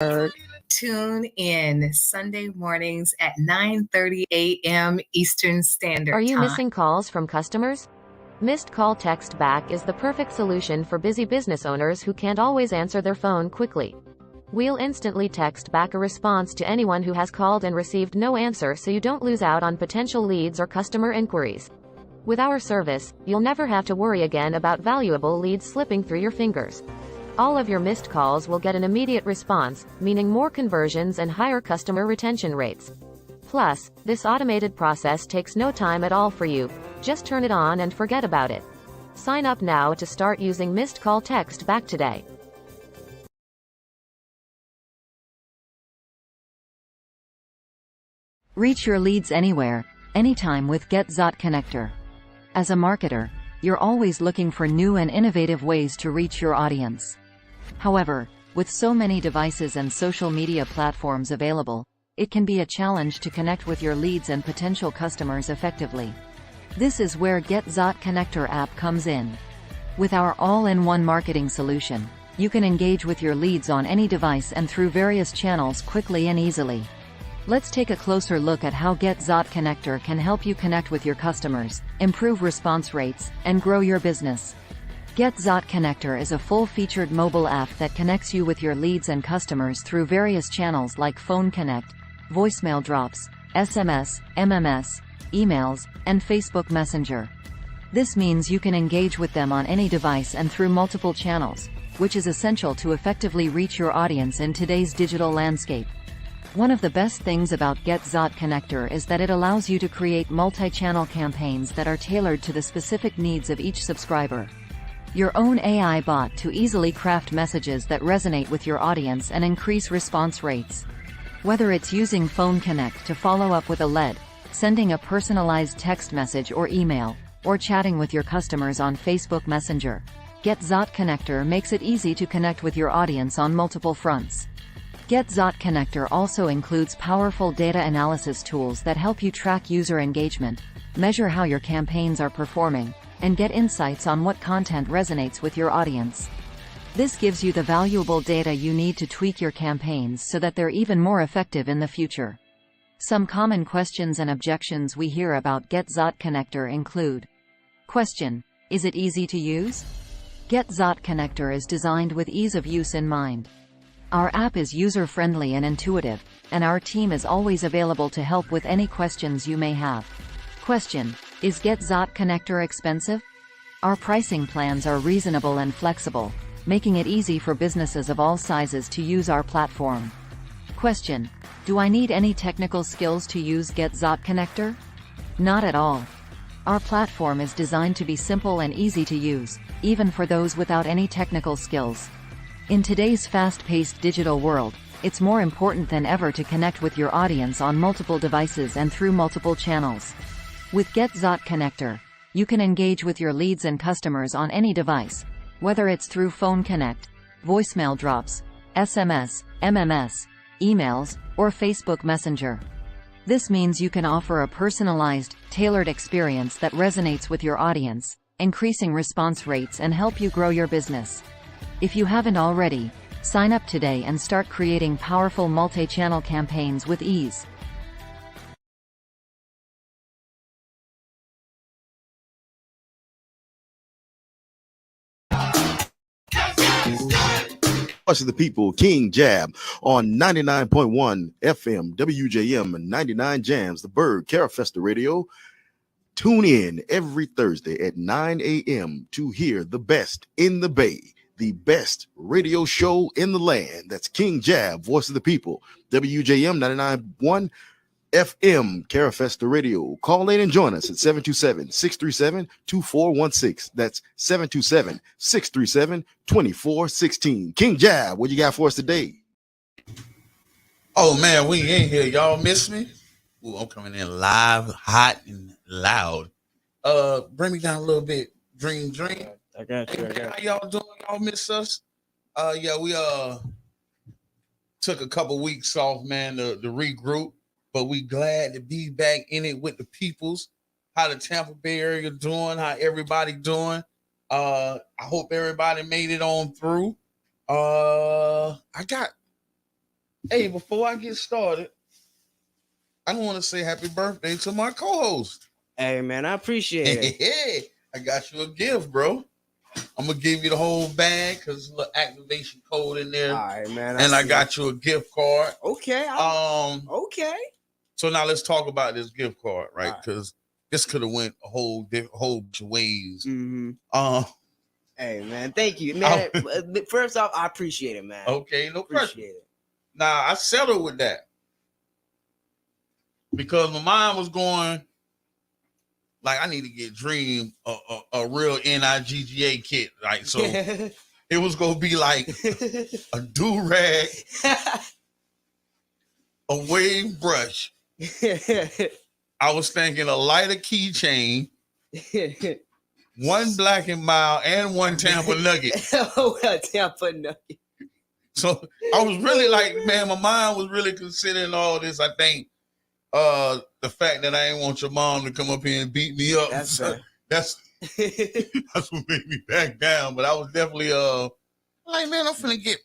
Tune in Sunday mornings at 9:30 a.m. Eastern Standard Are you Time. missing calls from customers? Missed call text back is the perfect solution for busy business owners who can't always answer their phone quickly. We'll instantly text back a response to anyone who has called and received no answer so you don't lose out on potential leads or customer inquiries. With our service, you'll never have to worry again about valuable leads slipping through your fingers. All of your missed calls will get an immediate response, meaning more conversions and higher customer retention rates. Plus, this automated process takes no time at all for you. Just turn it on and forget about it. Sign up now to start using missed call text back today. Reach your leads anywhere, anytime with GetZot Connector. As a marketer, you're always looking for new and innovative ways to reach your audience. However, with so many devices and social media platforms available, it can be a challenge to connect with your leads and potential customers effectively. This is where GetZot Connector app comes in. With our all-in-one marketing solution, you can engage with your leads on any device and through various channels quickly and easily. Let's take a closer look at how GetZot Connector can help you connect with your customers, improve response rates, and grow your business. GetZot Connector is a full-featured mobile app that connects you with your leads and customers through various channels like Phone Connect, voicemail drops, SMS, MMS, emails, and Facebook Messenger. This means you can engage with them on any device and through multiple channels, which is essential to effectively reach your audience in today's digital landscape. One of the best things about GetZot Connector is that it allows you to create multi-channel campaigns that are tailored to the specific needs of each subscriber. Your own AI bot to easily craft messages that resonate with your audience and increase response rates. Whether it's using Phone Connect to follow up with a lead, sending a personalized text message or email, or chatting with your customers on Facebook Messenger, GetZot Connector makes it easy to connect with your audience on multiple fronts. GetZot Connector also includes powerful data analysis tools that help you track user engagement, measure how your campaigns are performing, and get insights on what content resonates with your audience. This gives you the valuable data you need to tweak your campaigns so that they're even more effective in the future. Some common questions and objections we hear about GetZot Connector include: Question: is it easy to use? GetZot Connector is designed with ease of use in mind. Our app is user-friendly and intuitive, and our team is always available to help with any questions you may have. Question: is GetZot Connector expensive? Our pricing plans are reasonable and flexible, making it easy for businesses of all sizes to use our platform. Question: do I need any technical skills to use GetZot Connector? Not at all. Our platform is designed to be simple and easy to use, even for those without any technical skills. In today's fast-paced digital world, it's more important than ever to connect with your audience on multiple devices and through multiple channels. With GetZot Connector, you can engage with your leads and customers on any device, whether it's through Phone Connect, voicemail drops, SMS, MMS, emails, or Facebook Messenger. This means you can offer a personalized, tailored experience that resonates with your audience, increasing response rates and help you grow your business. If you haven't already, sign up today and start creating powerful multi-channel campaigns with ease. Voice of the People, King Jab on 99.1 FM, WJM, and 99 Jams, the Bird, Carafesta Radio. Tune in every Thursday at 9 a.m. to hear the best in the Bay, the best radio show in the land. That's King Jab, Voice of the People, WJM 99.1 FM, Carafesta Radio. Call in and join us at 727-637-2416. That's 727-637-2416. King Jab, what you got for us today? Oh, man, we in here. Y'all miss me? Ooh, I'm coming in live, hot, and loud. Bring me down a little bit. Dream. I got you. How y'all doing? Y'all miss us? Yeah, we took a couple weeks off, man, to regroup. But we glad to be back in it with the peoples. How the Tampa Bay area doing? How everybody doing? I hope everybody made it on through. I got Hey, before I get started, I want to say happy birthday to my co-host. Hey, man, I appreciate it. Hey, I got you a gift, bro. I'm gonna give you the whole bag because there's a little activation code in there. All right, man. And I got you a gift card. Okay. Okay. So now let's talk about this gift card, right? Because this could have went a whole bunch of ways. Mm-hmm. Hey, man, thank you, man. First off, I appreciate it, man. Okay, no pressure. Appreciate it. Now I settled with that because my mind was going like I need to get Dream a real NIGGA kit, like so. It was gonna be like a do-rag, a wave brush. I was thinking a lighter keychain, one Black and Mild, and one Tampa Nugget. Tampa Nugget. So I was really like, man, my mind was really considering all this. I think the fact that I ain't want your mom to come up here and beat me up. That's what made me back down. But I was definitely like, man, I'm finna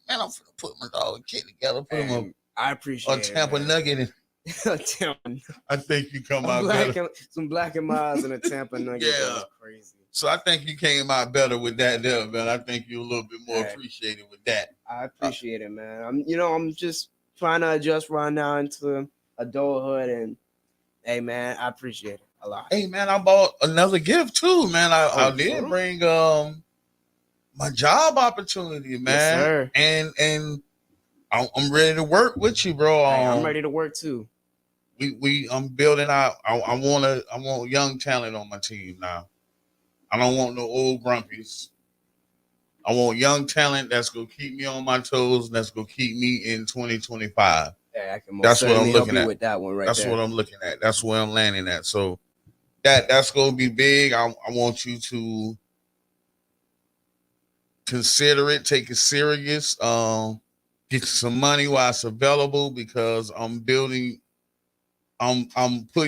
put my dog and kid together, put him up. I appreciate a Tampa Nugget. And I think you come out better. Some Black and Milds and a Tampa Nugget. Yeah, that's crazy. So I think you came out better with that there, man. I think you're a little bit more appreciated with that. I appreciate it, man. I'm just trying to adjust right now into adulthood, and hey, man, I appreciate it a lot. Hey, man, I bought another gift too, man. I did bring my job opportunity, man. Yes, sir. And I'm ready to work with you, bro. I'm ready to work too. I'm building out. I want young talent on my team now. I don't want no old grumpies. I want young talent that's gonna keep me on my toes. That's gonna keep me in 2025. Yeah, I can that's what I'm looking at with that one right That's there. what I'm looking at. That's where I'm landing at. So that's gonna be big. I want you to consider it, take it serious. Get some money while it's available because I'm putting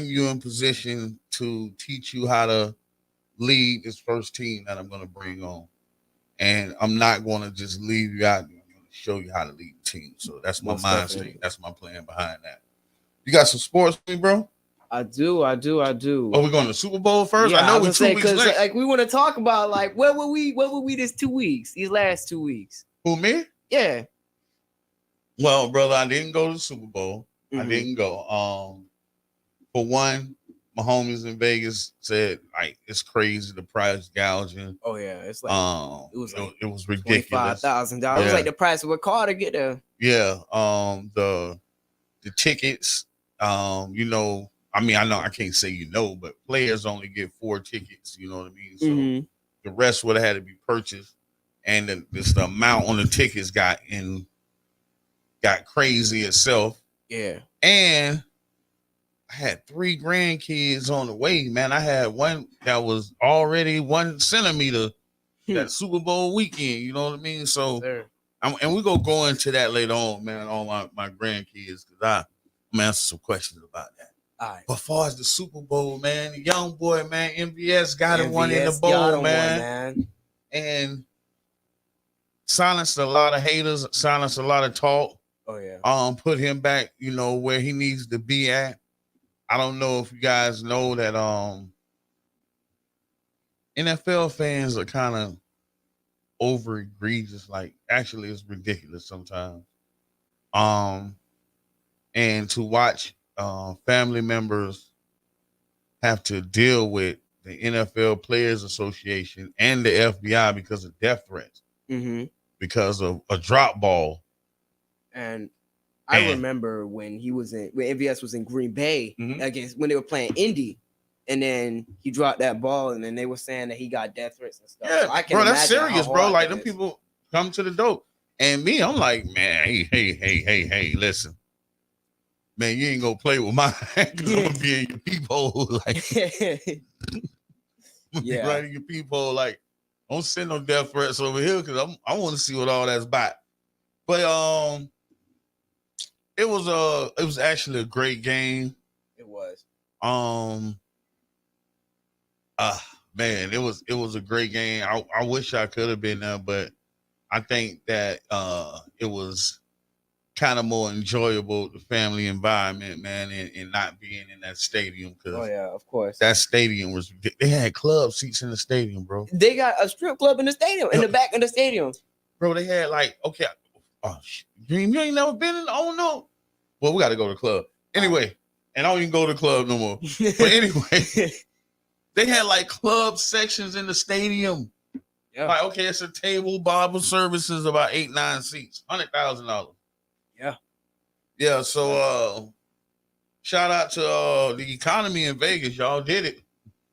you in position to teach you how to lead this first team that I'm going to bring on. And I'm not going to just leave you out. I'm going to show you how to lead the team. So that's my mind state. That's my plan behind that. You got some sports for me, bro? I do. Oh, we're going to the Super Bowl first? Yeah, I know we're 2 weeks late. Like, we want to talk about, like, where were we this 2 weeks? These last 2 weeks. Who, me? Yeah. Well, brother, I didn't go to the Super Bowl. Mm-hmm. I didn't go. For one, my homies in Vegas said like it's crazy the price gouging. Oh yeah, it's like it was ridiculous. $25,000. It was like the price of a car to get there. Yeah. The tickets. I know I can't say but players only get 4 tickets. You know what I mean? So the rest would have had to be purchased, and the amount on the tickets got crazy itself. Yeah. And I had 3 grandkids on the way, man. I had one that was already 1 centimeter that Super Bowl weekend. You know what I mean? So, and we're going to go into that later on, man, all my grandkids, because I'm going to answer some questions about that. All right. But as far as the Super Bowl, man, the young boy, man, MVS got one in the bowl, man. And silenced a lot of haters, silenced a lot of talk. Oh, yeah. Put him back, where he needs to be at. I don't know if you guys know that NFL fans are kind of over egregious. Like, actually, it's ridiculous sometimes. And to watch family members have to deal with the NFL Players Association and the FBI because of death threats, because of a drop ball. And I remember when MVS was in Green Bay against when they were playing Indy, and then he dropped that ball, and then they were saying that he got death threats and stuff. Yeah, so bro, that's serious, bro. Like, them people come to the door, and me, I'm like, man, hey, listen, man, you ain't gonna play with mine because I'm gonna be in your peephole, like, be right in your peephole, like, don't send no death threats over here because I want to see what all that's about. But it was actually a great game. It was. Man, it was a great game. I wish I could have been there, but I think that it was kind of more enjoyable, the family environment, man, and not being in that stadium. Because Oh yeah, of course. that stadium was, they had club seats in the stadium, bro. They got a strip club in the stadium, in the back of the stadium. Bro, they had like, okay, oh, Dream, you ain't never been in, oh no. Well, we got to go to the club. Anyway, and I don't even go to the club no more. But anyway, they had like club sections in the stadium. Yeah. Like, okay, it's a table, Bible services, about 8-9 seats, $100,000. Yeah. Yeah, so shout out to the economy in Vegas. Y'all did it.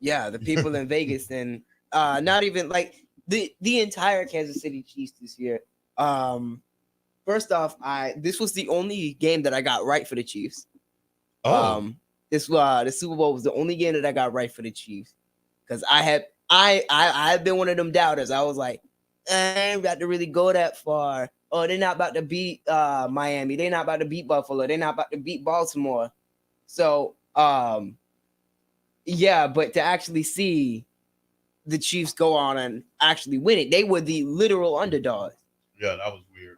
Yeah, the people in Vegas, and not even like the entire Kansas City Chiefs this year. First off, this was the only game that I got right for the Chiefs. Oh. The Super Bowl was the only game that I got right for the Chiefs. Because I've been one of them doubters. I was like, I ain't about to really go that far. Oh, they're not about to beat Miami. They're not about to beat Buffalo. They're not about to beat Baltimore. So, yeah, but to actually see the Chiefs go on and actually win it, they were the literal underdogs. Yeah, that was weird.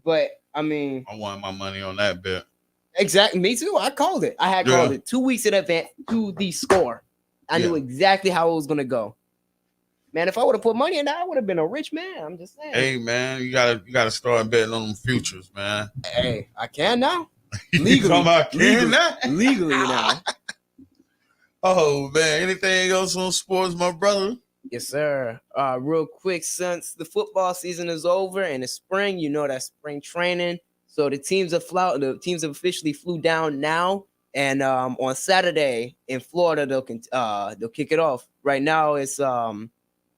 But, I mean, I won my money on that bet. Exactly. Me too. I called it. I had called it 2 weeks in advance to the score. I knew exactly how it was going to go. Man, if I would have put money in that, I would have been a rich man. I'm just saying. Hey, man, you gotta start betting on them futures, man. Hey, I can now. Legally. Legally now. Oh, man. Anything else on sports, my brother? Yes, sir. Real quick, since the football season is over and it's spring, you know that's spring training. So the teams have officially flew down now. And on Saturday in Florida, they'll kick it off. Right now, it's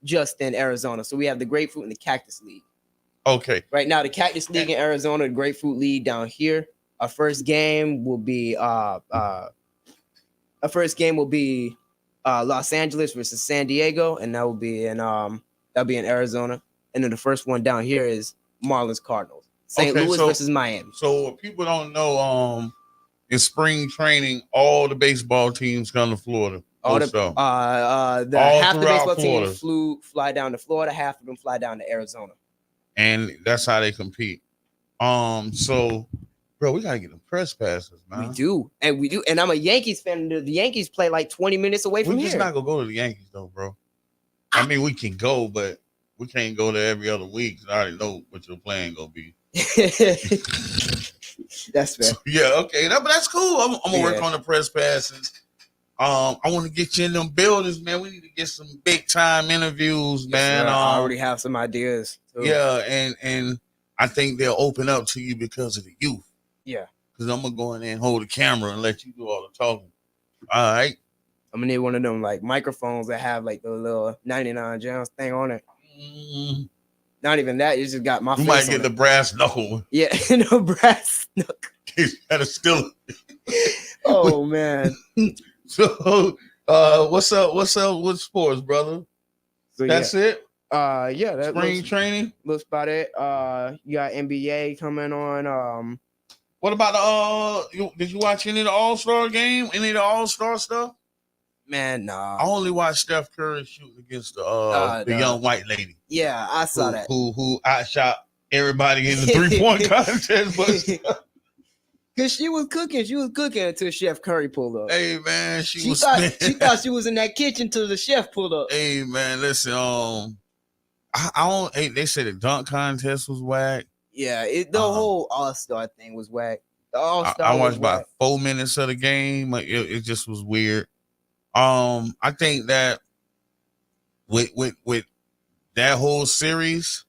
just in Arizona. So we have the Grapefruit and the Cactus League. Okay. Right now, the Cactus League in Arizona, the Grapefruit League down here. Our first game will be Los Angeles versus San Diego, and that'll be in Arizona. And then the first one down here is Marlins Cardinals. St. Louis versus Miami. So people don't know, in spring training, all the baseball teams come to Florida. Half the baseball teams fly down to Florida, half of them fly down to Arizona. And that's how they compete. So bro, we gotta get the press passes, man. We do. And I'm a Yankees fan. The Yankees play like 20 minutes away from here. We're just not gonna go to the Yankees though, bro. I mean, we can go, but we can't go there every other week. I already know what your plan gonna be. That's fair. So, yeah, okay. But that's cool. I'm gonna work on the press passes. I want to get you in them buildings, man. We need to get some big time interviews, man. I already have some ideas. Too. Yeah, and I think they'll open up to you because of the youth. Yeah. Because I'm gonna go in there and hold the camera and let you do all the talking. All right. I'm gonna need one of them like microphones that have like the little 99 Gems thing on it. Mm. Not even that. You just got my face. You might get the brass knuckle. Yeah, no brass knuckle. Gotta still. Oh man. So, what's up with sports, brother? So, that's it. That spring training looks about it. You got NBA coming on. What about did you watch any of the All-Star game? Any of the All-Star stuff? Man, nah. I only watched Steph Curry shooting against the young white lady. Yeah, I saw that. Who outshot everybody in the 3-point contest, but. Cause she was cooking until Chef Curry pulled up. Hey man, she thought she was in that kitchen till the chef pulled up. Hey man, listen, I don't. Hey, they said the dunk contest was whack. Yeah, the whole All-Star thing was whack. The All-Star. I watched about 4 minutes of the game. It just was weird. I think that with that whole series,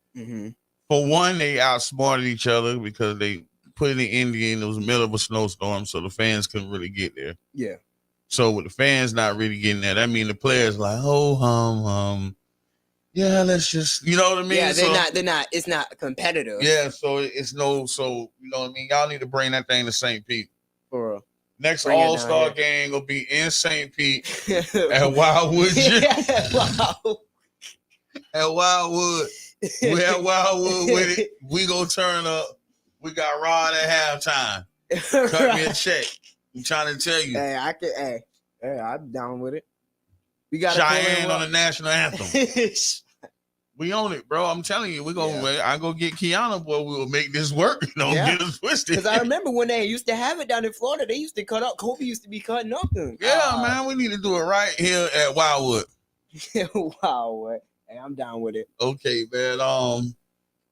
for one, they outsmarted each other because they put in the Indian. It was the middle of a snowstorm, so the fans couldn't really get there. Yeah. So with the fans not really getting there, that means the players like, yeah, let's just, you know what I mean? Yeah, they're not. It's not competitive. Yeah, so you know what I mean? Y'all need to bring that thing to St. Pete. For real. Next All-Star game will be in St. Pete at Wildwood Gym. Wow. At Wildwood. We at Wildwood with it. We gonna turn up. We got Rod at halftime. Cut me a check. I'm trying to tell you. Hey, I'm down with it. We got Cheyenne on the national anthem. We own it, bro. I'm telling you, we're gonna. Yeah. I go get Kiana, boy. We'll make this work. Don't Yeah. get us twisted. Because I remember when they used to have it down in Florida, they used to cut up. Kobe used to be cutting up them. Yeah, man. We need to do it right here at Wildwood. Wow, hey, I'm down with it. Okay, man.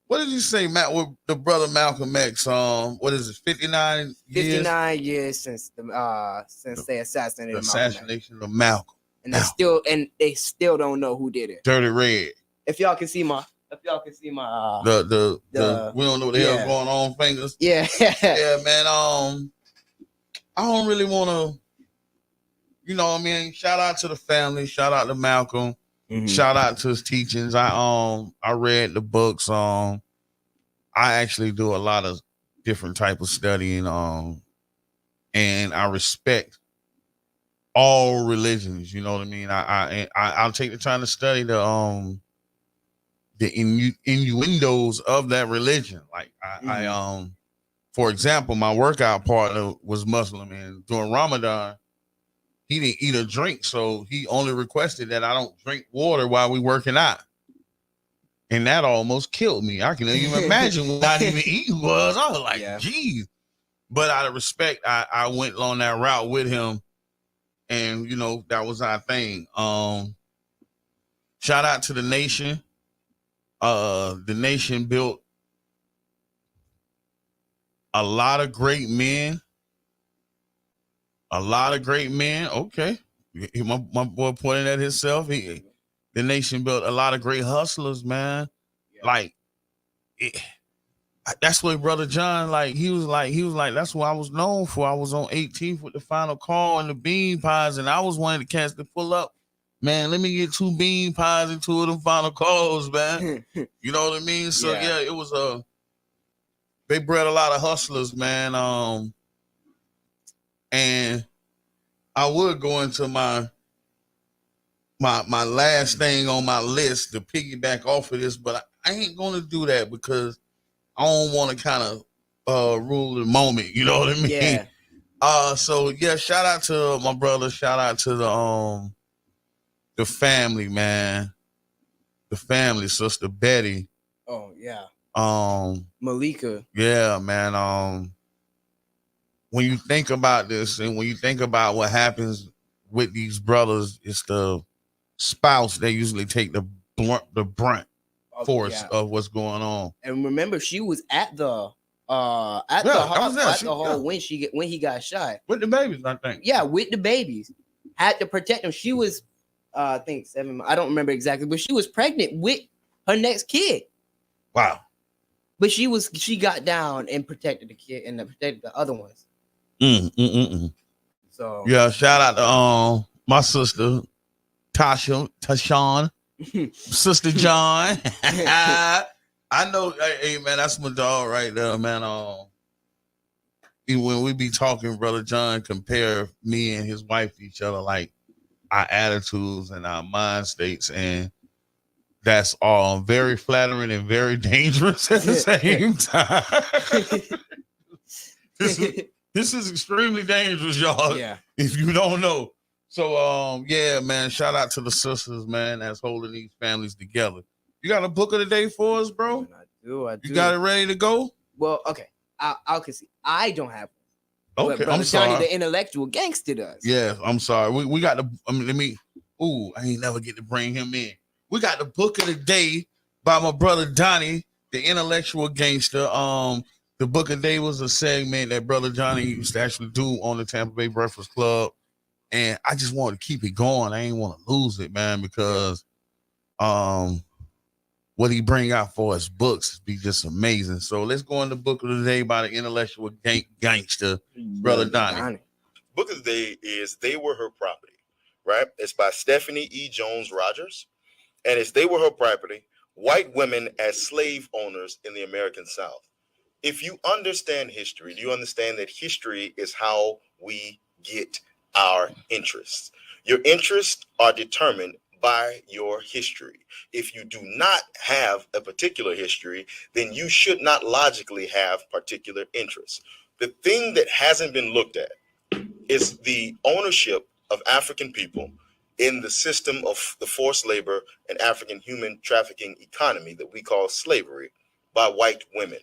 What did you say, Matt? With the brother Malcolm X? What is it? 59 years? 59 years since they assassinated The Malcolm X. assassination of Malcolm. And they still don't know who did it. Dirty Red. If y'all can see my the we don't know what the hell going on fingers. Yeah. Yeah, man. I don't really want to, you know what I mean? Shout out to the family. Shout out to Malcolm. Mhm. Shout out to his teachings. I read the books. I actually do a lot of different type of studying. And I respect all religions. You know what I mean? I'll take the time to study the innuendos of that religion. Like I for example, my workout partner was Muslim, and during Ramadan, he didn't eat or drink, so he only requested that I don't drink water while we working out. And that almost killed me. I can even imagine what not even eating was. I was like, geez. But out of respect, I went on that route with him, and you know, that was our thing. Shout out to the nation. The nation built a lot of great men. Okay. My boy pointed at himself. The nation built a lot of great hustlers, man. Yeah. Like, that's what Brother John, like, he was like, that's what I was known for. I was on 18th with the final call and the bean pies, and I was one of the cats to pull up. Man, let me get 2 bean pies and 2 of them final calls, man. You know what I mean? So yeah, it was they bred a lot of hustlers, man. And I would go into my last thing on my list to piggyback off of this, but I ain't gonna do that because I don't want to kind of rule the moment. You know what I mean? Yeah. So yeah, shout out to my brother. Shout out to the family, man. The family, Sister Betty. Oh yeah. Malika. Yeah, man. When you think about this and when you think about what happens with these brothers, it's the spouse that usually take the brunt force of what's going on. And remember, she was at the hall when he got shot with the babies, I think. Yeah, with the babies, had to protect them. She was, I think 7. I don't remember exactly, but she was pregnant with her next kid. Wow. But she got down and protected the kid and protected the other ones. So yeah, shout out to my sister Tashawn, Sister John. I know, hey man, that's my dog right there, man. When we be talking, Brother John compare me and his wife to each other, like our attitudes and our mind states, and that's all very flattering and very dangerous at the same time. This is extremely dangerous, y'all. Yeah. If you don't know. So yeah, man, shout out to the sisters, man, that's holding these families together. You got a book of the day for us, bro? I do. You got it ready to go? Well, okay. I'll concede. I don't have one. Okay, but I'm sorry. Johnny, the intellectual gangster, does. Yeah, I'm sorry. We got the. I ain't never get to bring him in. We got the book of the day by my brother Donnie, the intellectual gangster. The book of the day was a segment that Brother Johnny used to actually do on the Tampa Bay Breakfast Club, and I just wanted to keep it going. I ain't want to lose it, man, because what he bring out for his books be just amazing. So let's go in the book of the day by the intellectual gangster, Brother Donnie. Book of the day is They Were Her Property, right? It's by Stephanie E. Jones Rogers, and it's They Were Her Property, White Women as Slave Owners in the American South. If you understand history, do you understand that history is how we get our interests? Your interests are determined by your history. If you do not have a particular history, then you should not logically have particular interests. The thing that hasn't been looked at is the ownership of African people in the system of the forced labor and African human trafficking economy that we call slavery by white women.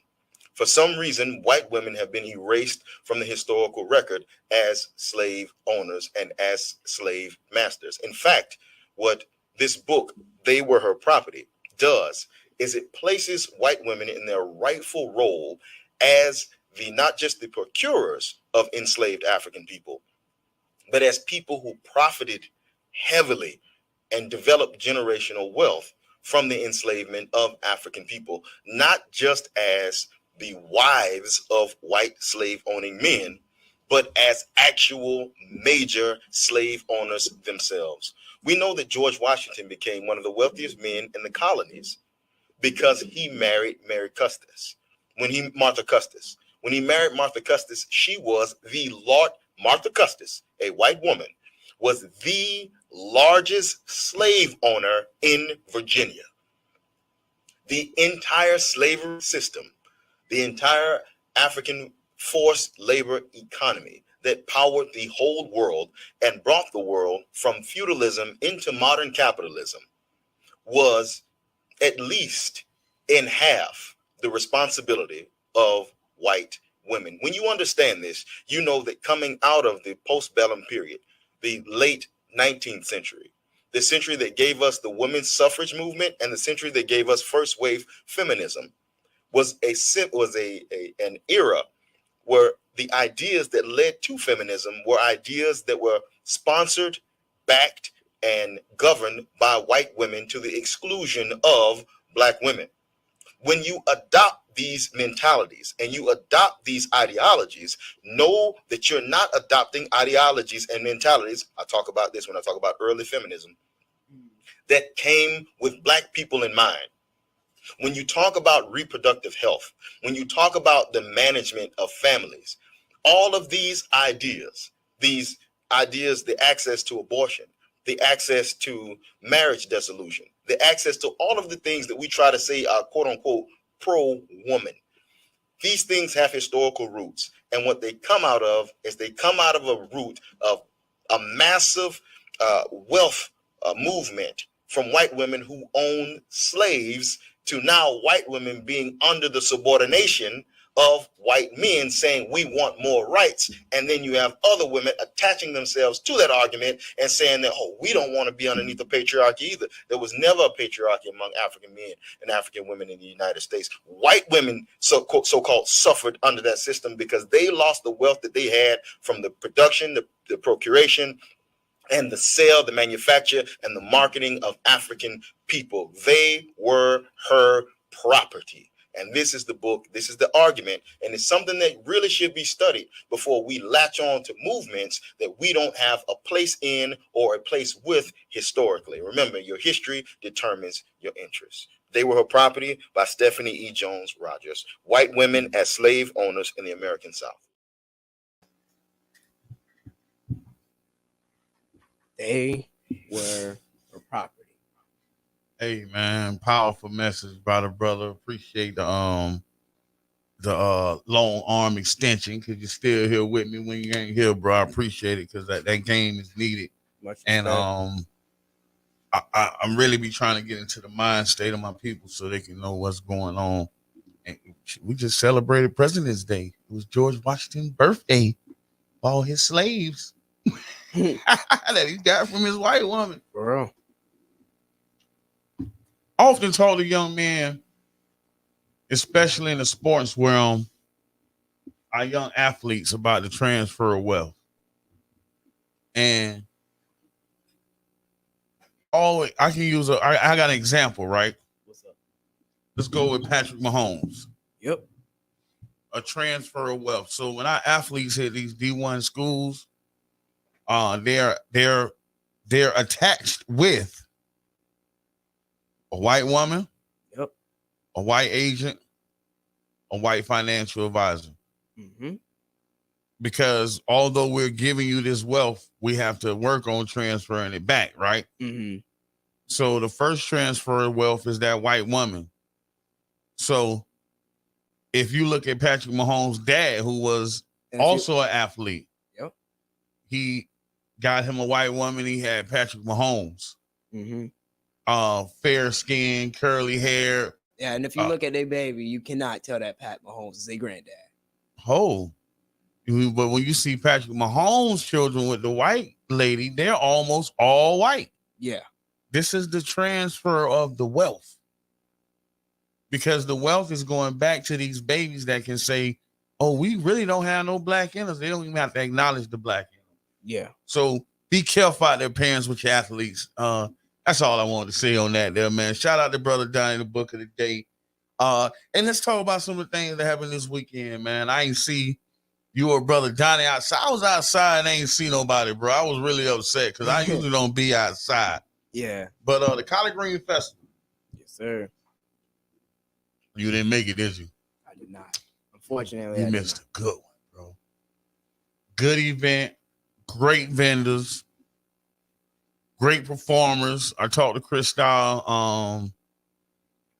For some reason, white women have been erased from the historical record as slave owners and as slave masters. In fact, what this book, They Were Her Property, does is it places white women in their rightful role as the not just the procurers of enslaved African people, but as people who profited heavily and developed generational wealth from the enslavement of African people, not just as the wives of white slave owning men, but as actual major slave owners themselves. We know that George Washington became one of the wealthiest men in the colonies because he married Martha Custis. When he married Martha Custis, she was the Lord Martha Custis, a white woman, was the largest slave owner in Virginia. The entire slavery system, the entire African forced labor economy that powered the whole world and brought the world from feudalism into modern capitalism was at least in half the responsibility of white women. When you understand this, you know that coming out of the postbellum period, the late 19th century, the century that gave us the women's suffrage movement and the century that gave us first wave feminism, was an era where the ideas that led to feminism were ideas that were sponsored, backed, and governed by white women to the exclusion of black women. When you adopt these mentalities and you adopt these ideologies, know that you're not adopting ideologies and mentalities. I talk about this when I talk about early feminism that came with black people in mind. When you talk about reproductive health, when you talk about the management of families, all of these ideas, the access to abortion, the access to marriage dissolution, the access to all of the things that we try to say are quote unquote pro-woman. These things have historical roots. And what they come out of is they come out of a root of a massive wealth movement from white women who own slaves to now white women being under the subordination of white men saying we want more rights. And then you have other women attaching themselves to that argument and saying that, oh, we don't want to be underneath the patriarchy either. There was never a patriarchy among African men and African women in the United States. White women so-called suffered under that system because they lost the wealth that they had from the production, the procuration, and the sale, the manufacture, and the marketing of African people. They were her property. And this is the book, this is the argument, and it's something that really should be studied before we latch on to movements that we don't have a place in or a place with historically. Remember, your history determines your interests. They Were Her Property by Stephanie E. Jones Rogers. White Women as Slave Owners in the American South. They were her property. Hey man, powerful message by the brother. Appreciate the long arm extension because you're still here with me when you ain't here, bro. I appreciate it because that game is needed. Much And respect. I'm really be trying to get into the mind state of my people so they can know what's going on. And we just celebrated President's Day. It was George Washington's birthday. All his slaves that he got from his white woman. Bro. I often told a young man, especially in the sports realm, our young athletes about the transfer of wealth. And always, I can use I got an example, right? What's up? Let's go with Patrick Mahomes. Yep. A transfer of wealth. So when our athletes hit these D1 schools, they're attached with a white woman, Yep. a white agent, a white financial advisor. Mm-hmm. Because although we're giving you this wealth, we have to work on transferring it back, right? Mm-hmm. So the first transfer of wealth is that white woman. So if you look at Patrick Mahomes' dad, who was also an athlete, yep, he got him a white woman. He had Patrick Mahomes. Mm-hmm. Fair skin, curly hair. Yeah, and if you look at their baby, you cannot tell that Pat Mahomes is their granddad. Oh, but when you see Patrick Mahomes' children with the white lady, they're almost all white. Yeah. This is the transfer of the wealth. Because the wealth is going back to these babies that can say, oh, we really don't have no black in us. They don't even have to acknowledge the black in them. Yeah. So be careful out there, parents, with your athletes. That's all I wanted to say on that there, man. Shout out to Brother Donnie, the book of the day. And let's talk about some of the things that happened this weekend, man. I ain't see you or Brother Donnie outside. I was outside and I ain't see nobody, bro. I was really upset because I usually don't be outside. Yeah. But the Collard Green Festival. Yes, sir. You didn't make it, did you? I did not. Unfortunately, you missed a good one, bro. Good event, great vendors, great performers. I talked to Chris Style.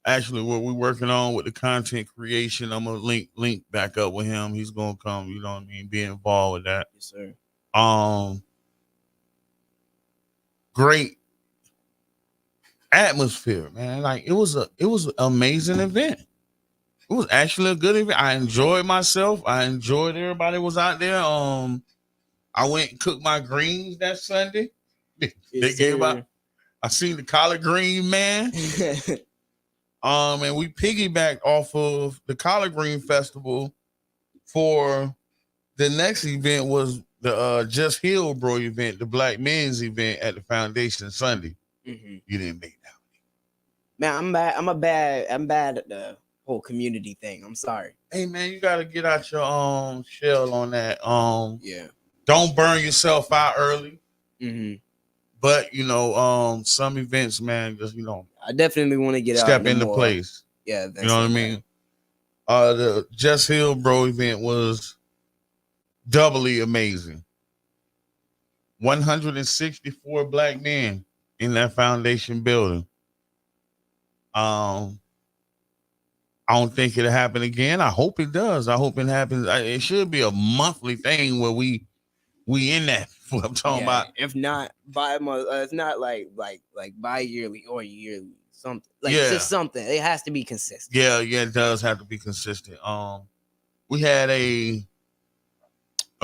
Actually, what we're working on with the content creation, I'm gonna link back up with him. He's gonna come, you know what I mean, be involved with that. Yes, sir. Great atmosphere, man. Like it was an amazing event. It was actually a good event. I enjoyed myself. I enjoyed everybody was out there. I went and cooked my greens that Sunday. They gave out. I seen the collard green man. And we piggybacked off of the Collard Green Festival for the next event was the Just Heal Bro event, the Black Men's event at the Foundation Sunday. Mm-hmm. You didn't make that. Man, I'm bad at the whole community thing. I'm sorry. Hey man, you gotta get out your shell on that. Yeah. Don't burn yourself out early. Mm-hmm. But you know, some events, man, just I definitely want to get step out into more. place. Yeah, you know what I mean. The Just Hill Bro event was doubly amazing. 164 black men in that foundation building. I don't think it'll happen again. I hope it does. I hope it happens. It should be a monthly thing where we in that. What I'm talking about. If not bi-month, it's not like bi-yearly or yearly. Something like just something. It has to be consistent. Yeah, it does have to be consistent. We had a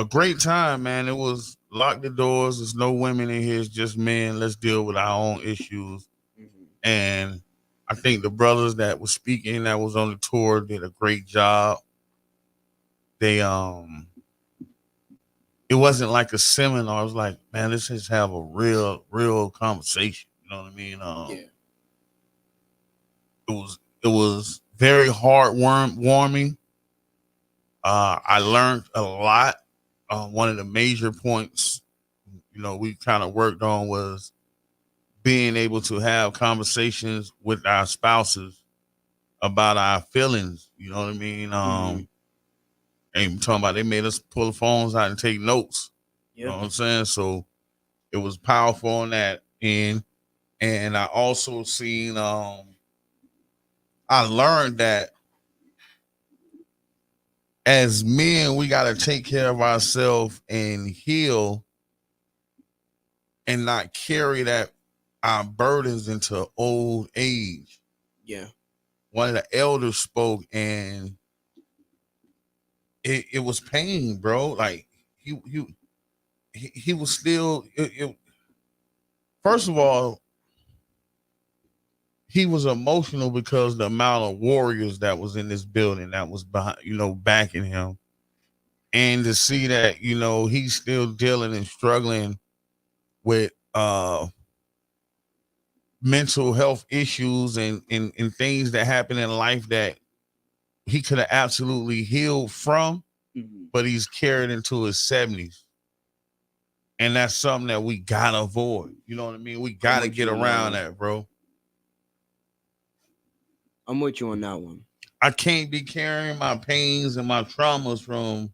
great time, man. It was lock the doors. There's no women in here. It's just men. Let's deal with our own issues. Mm-hmm. And I think the brothers that was speaking, that was on the tour, did a great job. They it wasn't like a seminar. It was like, man, let's just have a real conversation. You know what I mean? It was very heartwarming. I learned a lot. One of the major points, we kind of worked on was being able to have conversations with our spouses about our feelings. You know what I mean? And talking about they made us pull the phones out and take notes. Yep. You know what I'm saying? So it was powerful on that end. And I also seen I learned that as men, we gotta take care of ourselves and heal and not carry our burdens into old age. Yeah. One of the elders spoke and it was pain, bro. Like he was still. First of all, he was emotional because the amount of warriors that was in this building that was behind, backing him, and to see that he's still dealing and struggling with mental health issues and things that happen in life that he could have absolutely healed from, but he's carried into his 70s. And that's something that we gotta avoid. You know what I mean? We gotta get around that, bro. I'm with you on that one. I can't be carrying my pains and my traumas from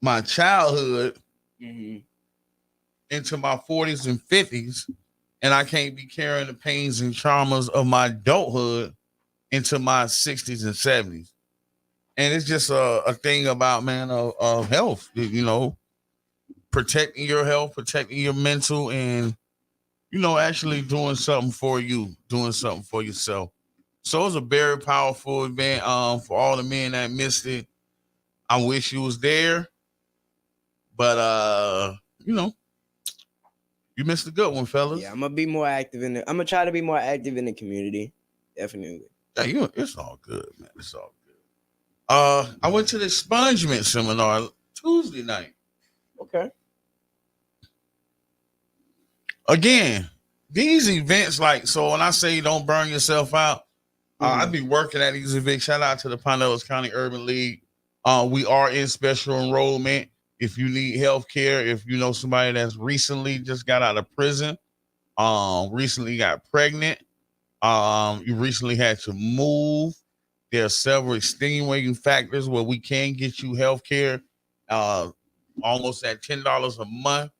my childhood into my 40s and 50s. And I can't be carrying the pains and traumas of my adulthood into my 60s and 70s. And it's just a thing about, man, of health. protecting your health, protecting your mental, and actually doing something for you, doing something for yourself. So it was a very powerful event. For all the men that missed it, I wish you was there, but you missed a good one, fellas. Yeah, I'm gonna be more active in the. I'm gonna try to be more active in the community. Definitely. Yeah, it's all good, man. It's all good. I went to the expungement seminar Tuesday night. Okay. Again, these events, like, so when I say don't burn yourself out, I be working at these events. Shout out to the Pinellas County Urban League. We are in special enrollment. If you need health care, if you know somebody that's recently just got out of prison, recently got pregnant, you recently had to move, there are several extenuating factors where we can get you health care almost at $10 a month.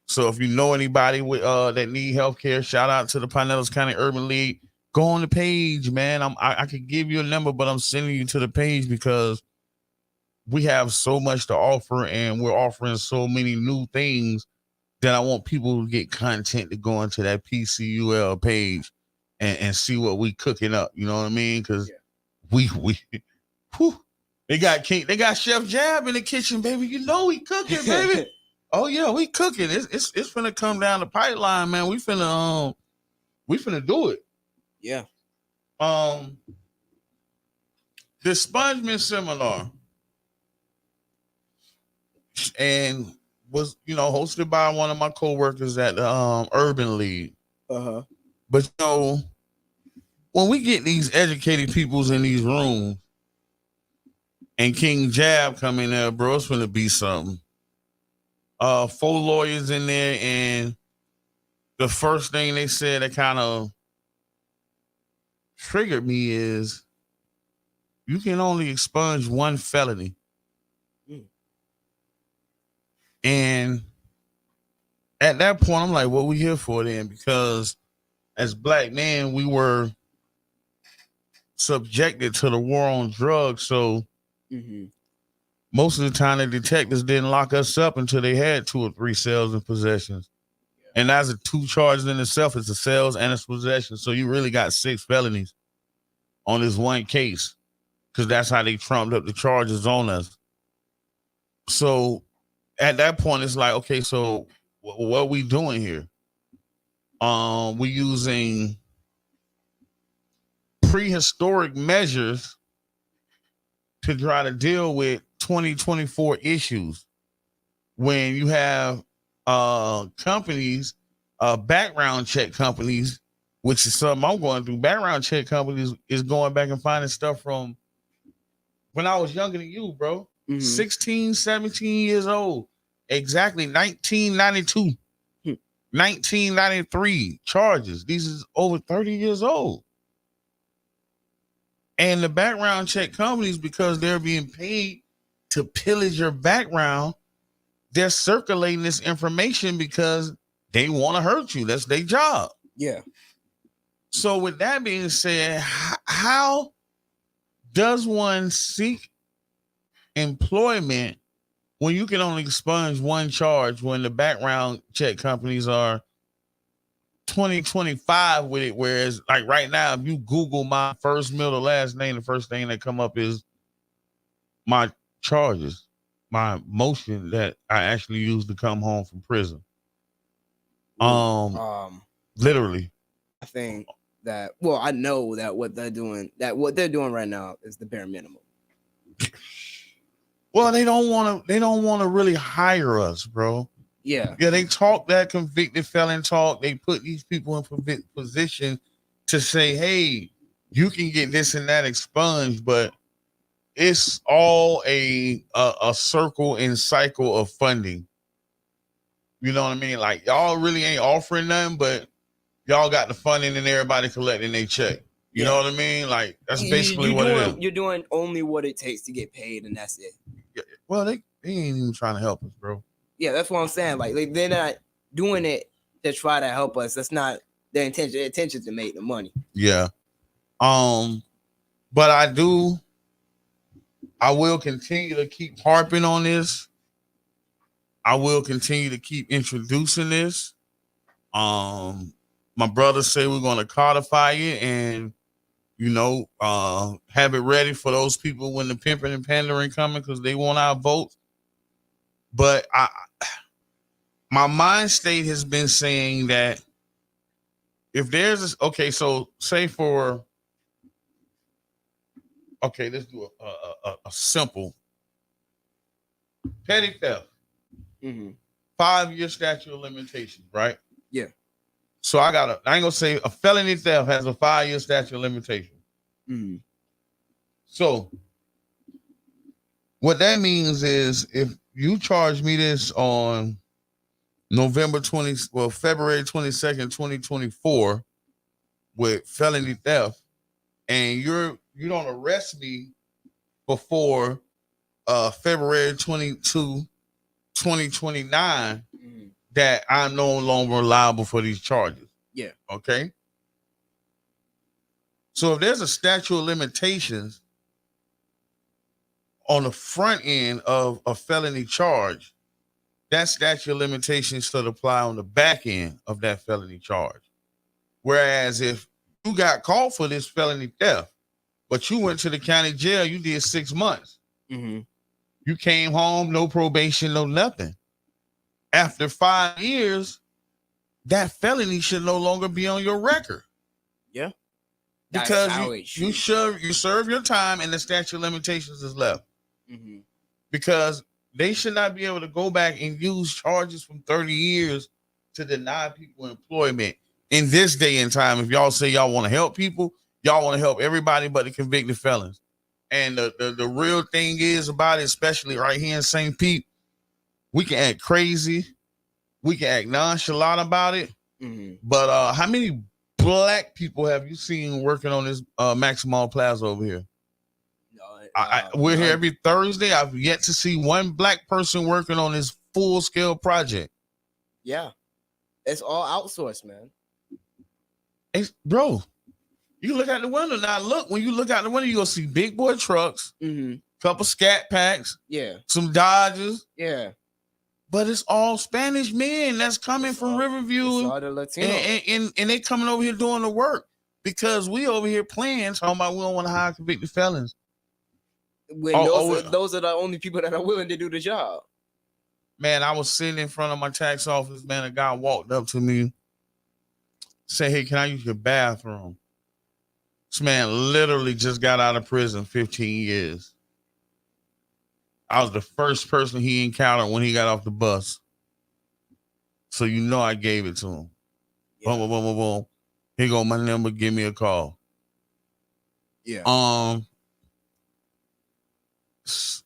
So if you know anybody with that need health care, shout out to the Pinellas County Urban League. Go on the page, man. I could give you a number, but I'm sending you to the page because we have so much to offer and we're offering so many new things that I want people to get content to go into that PCUL page and see what we cooking up. You know what I mean? Because we whew, they got Chef Jab in the kitchen, baby. You know we cooking, baby. Oh yeah, we cooking. It's finna come down the pipeline, man. We finna do it. Yeah. The Spongement seminar and was hosted by one of my coworkers at the Urban League. But when we get these educated peoples in these rooms and King Jab come in there, bro, it's gonna be something. 4 lawyers in there, and the first thing they said that kind of triggered me is you can only expunge one felony. And at that point, I'm like, what we here for then? Because as black men, we were subjected to the war on drugs. So most of the time, the detectives didn't lock us up until they had 2 or 3 sales and possessions. And that's a 2 charges in itself. It's a sales and a possession. So you really got 6 felonies on this one case because that's how they trumped up the charges on us. So at that point, it's like, okay, so what are we doing here? We're using prehistoric measures to try to deal with 2024 issues when you have companies, background check companies, which is something I'm going through. Background check companies is going back and finding stuff from when I was younger than you, bro. 16, 17 years old. Exactly 1992, 1993 charges. These is over 30 years old. And the background check companies, because they're being paid to pillage your background, they're circulating this information because they want to hurt you. That's their job. Yeah. So with that being said, how does one seek employment when you can only expunge one charge when the background check companies are 2025 with it? Whereas like right now, if you Google my first middle last name, the first thing that come up is my charges, my motion that I actually used to come home from prison. Literally. I think that, well, I know that what they're doing right now is the bare minimum. Well, they don't want to really hire us, bro. Yeah. Yeah, they talk that convicted felon talk. They put these people in position to say, hey, you can get this and that expunged, but it's all a circle and cycle of funding. You know what I mean? Like, y'all really ain't offering nothing, but y'all got the funding and everybody collecting their check. You know what I mean? Like, that's basically what it is. You're doing only what it takes to get paid, and that's it. Yeah, well, they ain't even trying to help us, bro. Yeah, that's what I'm saying. Like they're not doing it to try to help us. That's not their intention. Their intention is to make the money. Yeah. But I will continue to keep harping on this. I will continue to keep introducing this. My brother said we're going to codify it and, have it ready for those people when the pimping and pandering coming because they want our votes. But my mind state has been saying that if there's let's do a simple petty theft. 5-year statute of limitations, right? Yeah. So I ain't gonna say a felony theft has a 5-year statute of limitations. So what that means is if you charge me this on February 22nd, 2024 with felony theft, and you don't arrest me before February 22, 2029, that I'm no longer liable for these charges. Yeah. Okay. So if there's a statute of limitations on the front end of a felony charge, that statute of limitations should apply on the back end of that felony charge. Whereas if you got caught for this felony theft, but you went to the county jail, you did 6 months. You came home, no probation, no nothing. After 5 years, that felony should no longer be on your record. Yeah. Because you serve your time and the statute of limitations is left. Because they should not be able to go back and use charges from 30 years to deny people employment in this day and time. If y'all say y'all want to help people, y'all want to help everybody but the convicted felons. And the real thing is about it, especially right here in St. Pete, we can act crazy. We can act nonchalant about it. But how many black people have you seen working on this Maximum Plaza over here? We're here every Thursday. I've yet to see one black person working on this full-scale project. Yeah. It's all outsourced, man. Bro, you look out the window. Now, look, when you look out the window, you're going to see big boy trucks, couple Scat Packs, some Dodgers. Yeah. But it's all Spanish men that's coming from Riverview. It's all the Latino. And they coming over here doing the work because we over here playing, talking about we don't want to hire convicted felons. When those are the only people that are willing to do the job. Man, I was sitting in front of my tax office, man. A guy walked up to me, said, "Hey, can I use your bathroom?" This man literally just got out of prison 15 years. I was the first person he encountered when he got off the bus. So I gave it to him. Yeah. Boom, boom, boom, boom. Here go my number. Give me a call. Yeah.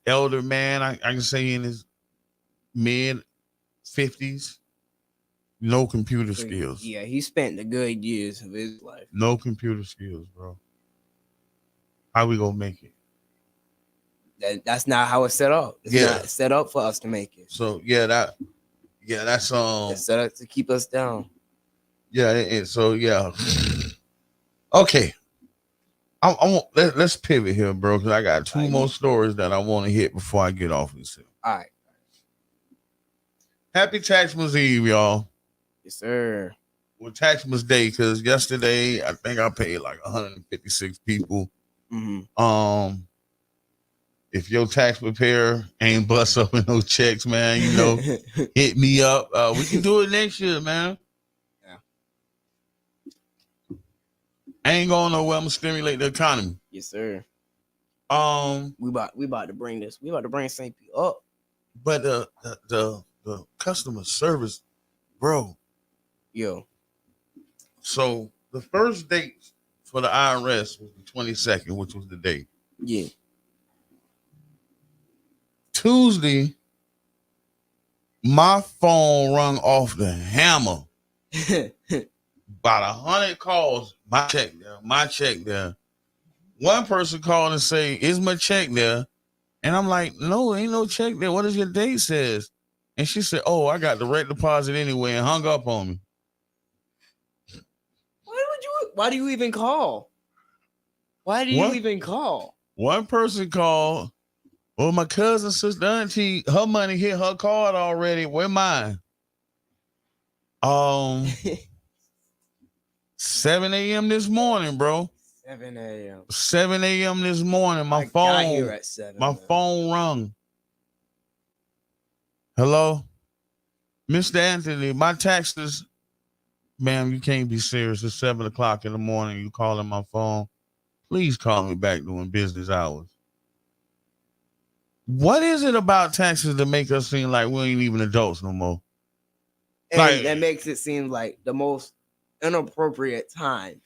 Elder man, I can say in his mid 50s, no computer skills. Yeah, he spent the good years of his life. No computer skills, bro. How we gonna make it? That's not how it's set up. It's not set up for us to make it. So that's it's set up to keep us down. Yeah, Okay. Let's pivot here, bro, because I got two more stories that I want to hit before I get off this. All right. Happy Taxmas Eve, y'all. Yes, sir. Well, Taxmas Day, because yesterday I think I paid like 156 people. If your tax preparer ain't bust up in those checks, man, hit me up. We can do it next year, man. I ain't going nowhere. I'm gonna stimulate the economy. Yes, sir. We about to bring this. We about to bring St. Pete up. But the customer service, bro. Yo. So the first date for the IRS was the 22nd, which was the date. Yeah. Tuesday, my phone rung off the hammer. About 100 calls. My check there. One person called and say, "Is my check there?" And I'm like, "No, ain't no check there. What does your date says?" And she said, "Oh, I got direct deposit anyway," and hung up on me. Why do you even call? Why do you even call? One person called. Well, my cousin, sister, auntie, her money hit her card already. Where mine? 7 a.m. this morning, bro. 7 a.m. 7 a.m. this morning. My I phone. got here at 7. My phone rung. Hello, Mr. Anthony. My taxes, ma'am. You can't be serious. It's 7 o'clock in the morning. You calling my phone? Please call me back during business hours. What is it about taxes that make us seem like we ain't even adults no more? And Like, that makes it seem like the most inappropriate time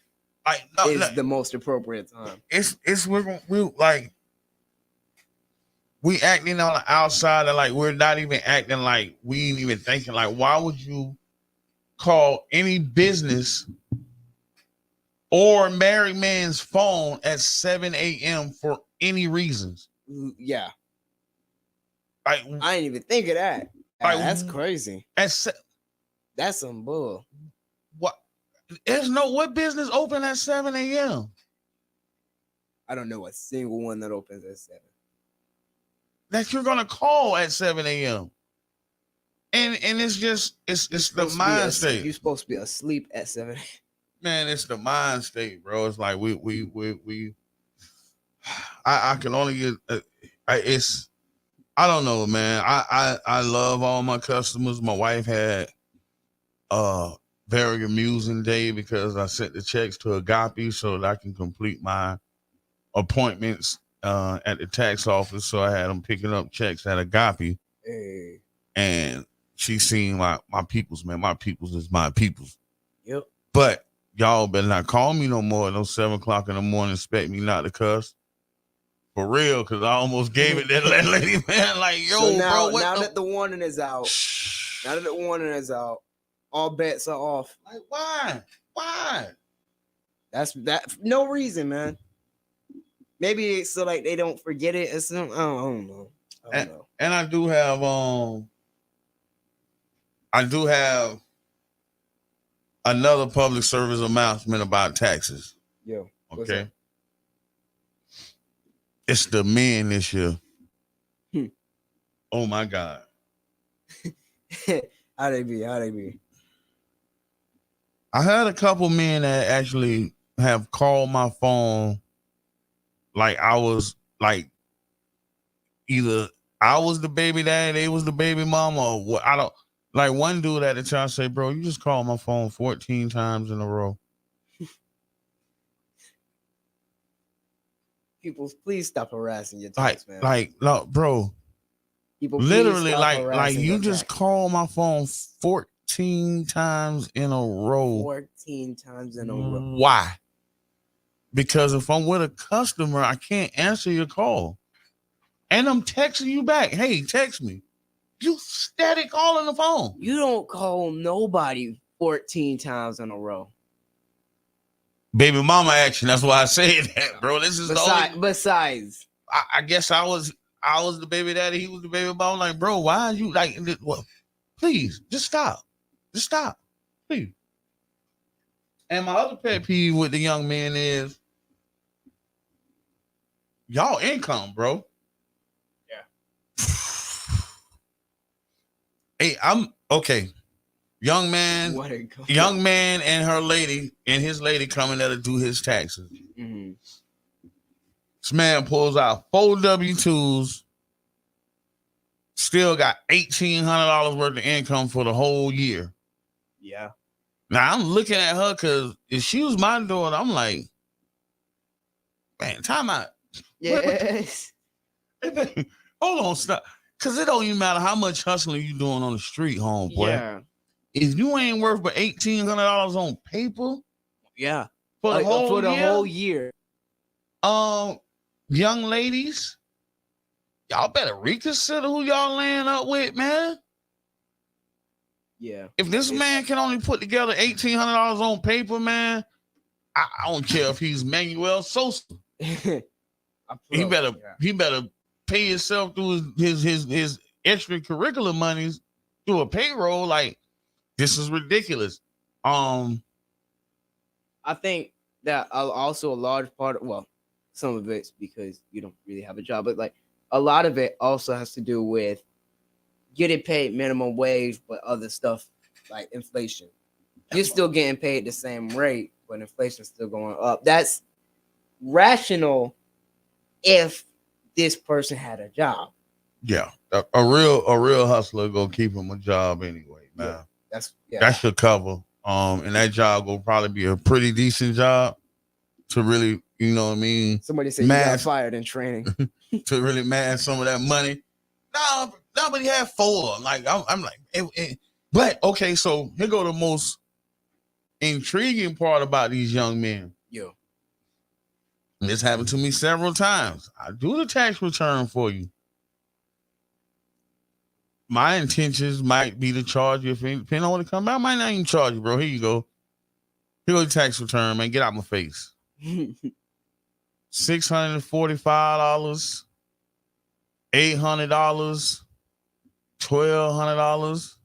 is the most appropriate time. It's we like we acting on the outside and like we're not even acting like we ain't even thinking. Like, why would you call any business or married man's phone at 7 a.m. for any reasons? Yeah. Like, I didn't even think of that. Like, That's crazy. That's some bull. What? There's no what business open at 7 a.m. I don't know a single one that opens at 7. That you're gonna call at 7 a.m. And it's just it's the mind state. You're supposed to be asleep at 7. Man, it's the mind state, bro. It's like we I can only get it's I don't know, man. I love all my customers. My wife had a very amusing day because I sent the checks to Agape so that I can complete my appointments at the tax office. So I had them picking up checks at Agape. Hey. And she seen my peoples, man. My peoples is my peoples. Yep. But y'all better not call me no more. No 7 o'clock in the morning. Expect me not to cuss. For real, because I almost gave it that lady, man. Like, yo, so now, bro. Now that the warning is out, all bets are off. Like, why? Why? That's that. No reason, man. Maybe it's so like they don't forget it or something. I don't know. And I do have another public service announcement about taxes. Yo. Okay. It's the men this year. Oh my God. How they be? I had a couple men that actually have called my phone like I was like either I was the baby daddy, they was the baby mama, or what. I don't like one dude at the time say, bro, you just called my phone 14 times in a row. People, please stop harassing your text, man. Like, no, bro. People, literally, like you just call my phone 14 times in a row. 14 times in a row. Why? Because if I'm with a customer, I can't answer your call. And I'm texting you back. Hey, text me. You steady calling the phone. You don't call nobody 14 times in a row. Baby mama action. That's why I said that, bro. This is besides. I guess I was the baby daddy. He was the baby mama. Like, bro, why are you like? Well, please, just stop. Just stop, please. And my other pet peeve with the young men is y'all income, bro. Yeah. Hey, I'm okay. Young man and her lady and his lady coming there to do his taxes. Mm-hmm. This man pulls out 4 W-2s, still got $1,800 worth of income for the whole year. Yeah. Now I'm looking at her because if she was my daughter, I'm like, man, time out. Yes. Hold on, stop. Because it don't even matter how much hustling you doing on the street, homeboy. Yeah. If you ain't worth but $1,800 on paper, yeah, for the whole year. Young ladies, y'all better reconsider who y'all laying up with, man. Yeah. If this man can only put together $1,800 on paper, man, I don't care if he's Manuel Sosa. He better pay himself through his extracurricular monies through a payroll. Like, this is ridiculous. I think that also a large part of, well, some of it's because you don't really have a job, but like a lot of it also has to do with getting paid minimum wage, but other stuff like inflation. You're still getting paid the same rate, but inflation's still going up. That's rational if this person had a job. Yeah, a real hustler gonna keep him a job anyway, man. That should cover. And that job will probably be a pretty decent job to really, you know what I mean. Somebody said you got fired in training to really match some of that money. No, nobody had 4. Like I'm like, but okay. So here go the most intriguing part about these young men. Yeah, this happened to me several times. I do the tax return for you. My intentions might be to charge you if depending on what it comes out. I might not even charge you, bro. Here you go. Here goes the tax return, man. Get out my face. $645, $800, $1,200.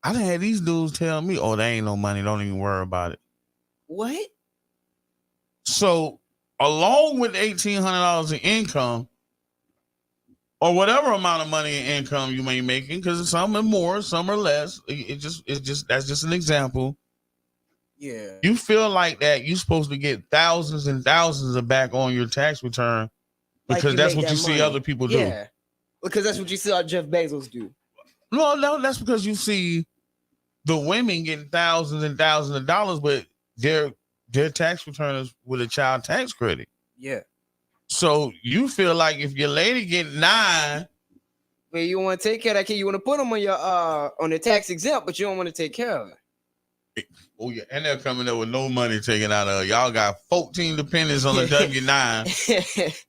I done had these dudes tell me, "Oh, there ain't no money. Don't even worry about it." What? So, along with $1,800 in income, or whatever amount of money in income you may be making, because some are more, some are less. It's just that's just an example. Yeah. You feel like that you're supposed to get thousands and thousands of back on your tax return because that's what you see other people do. Yeah. Because that's what you saw Jeff Bezos do. No, that's because you see the women getting thousands and thousands of dollars, but their tax return is with a child tax credit. Yeah. So you feel like if your lady get 9, but you want to take care of that kid, you want to put them on your on the tax exempt, but you don't want to take care of it. Oh yeah, and they're coming up with no money taken out of y'all. Got 14 dependents on the W-9.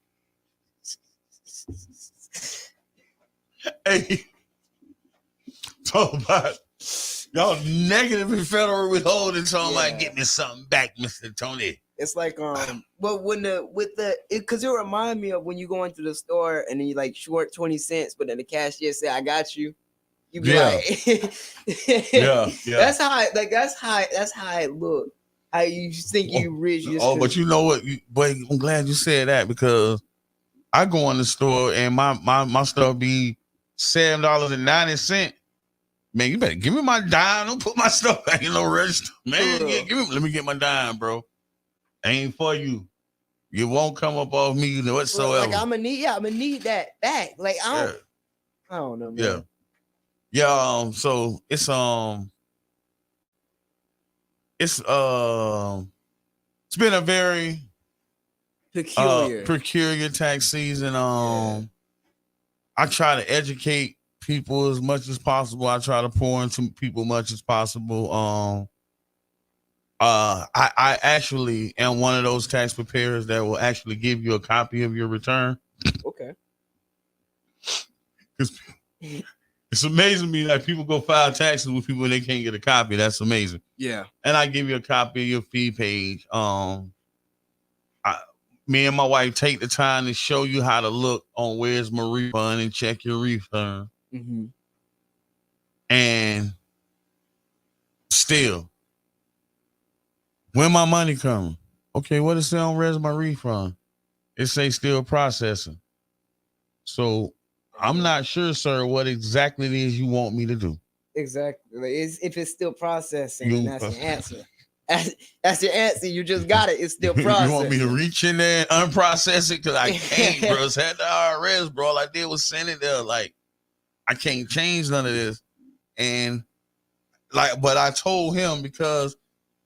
Hey, talk about y'all negative in federal withholding. Talking about get me something back, Mr. Tony. It's like but when because it remind me of when you go into the store and then you like short 20 cents, but then the cashier say, "I got you." You be like, yeah. That's how it look. How you think you rich? But you know what? Boy, I'm glad you said that because I go in the store and my stuff be $7.90. Man, you better give me my dime. Don't put my stuff back in no register. Man, let me get my dime, bro. Ain't for you. You won't come up off me whatsoever. Like I'm gonna need that back. Like I don't know, man. Yeah. So it's been a very peculiar tax season. I try to educate people as much as possible. I try to pour into people as much as possible. I actually am one of those tax preparers that will actually give you a copy of your return. Okay. It's amazing to me that people go file taxes with people and they can't get a copy. That's amazing. Yeah. And I give you a copy of your fee page. Me and my wife take the time to show you how to look on where's my refund and check your refund. Mm-hmm. And still, when my money coming? Okay, what it say on where's my refund? It say still processing. So I'm not sure, sir, what exactly it is you want me to do. Exactly. If it's still processing, that's your answer. That's your answer. You just got it. It's still processing. You want me to reach in there and unprocess it? Because I can't, bro. It's had the IRS, bro. All I did was send it there. Like, I can't change none of this. And, but I told him because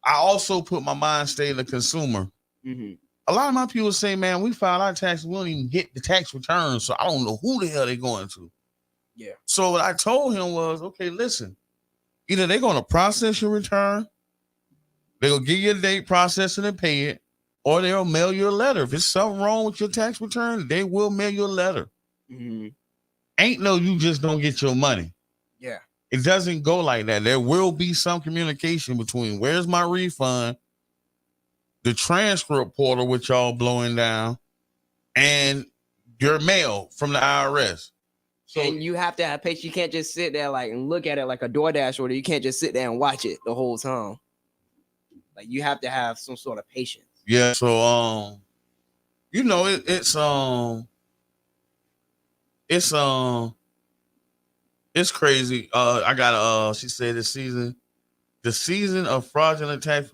I also put my mind state of the consumer. Mm-hmm. A lot of my people say, man, we file our taxes. We don't even get the tax return. So I don't know who the hell they're going to. Yeah. So what I told him was, okay, listen, either they're going to process your return, they're going to give you a date, process it and pay it, or they'll mail you a letter. If there's something wrong with your tax return, they will mail you a letter. Mm-hmm. Ain't no you just don't get your money. Yeah. It doesn't go like that. There will be some communication between where's my refund, the transcript portal, which y'all blowing down, and your mail from the IRS. So, and you have to have patience. You can't just sit there and look at it like a DoorDash order. You can't just sit there and watch it the whole time. Like you have to have some sort of patience. Yeah. So it's it's crazy. I got she said the season of fraudulent tax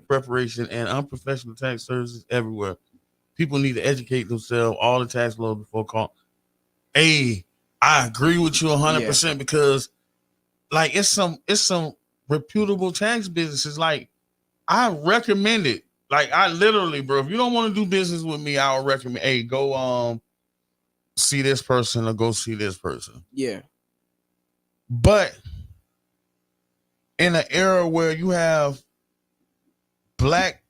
preparation and unprofessional tax services everywhere. People need to educate themselves all the tax laws before call. Hey, I agree with you 100% because like it's some reputable tax businesses. Like I recommend it. Like I literally, bro, if you don't want to do business with me, I'll recommend, hey, go see this person or go see this person. Yeah. But in an era where you have black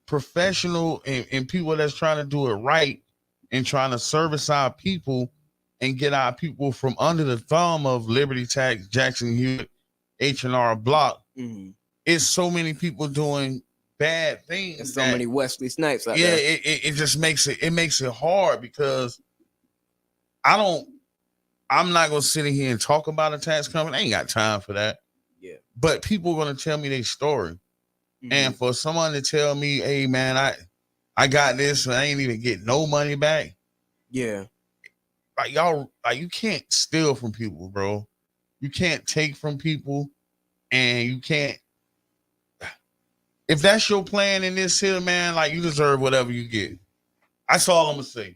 professional and people that's trying to do it right and trying to service our people and get our people from under the thumb of Liberty Tax, Jackson Hewitt, H&R Block, it's so many people doing bad things. There's so many Wesley Snipes out there. there. It just makes it hard because I'm not gonna sit in here and talk about a tax company. I ain't got time for that. Yeah. But people are gonna tell me their story. And for someone to tell me, hey man, I got this and I ain't even get no money back. Yeah. Like y'all, like you can't steal from people, bro. You can't take from people, and you can't. If that's your plan in this here, man, like you deserve whatever you get. That's all I'm gonna say.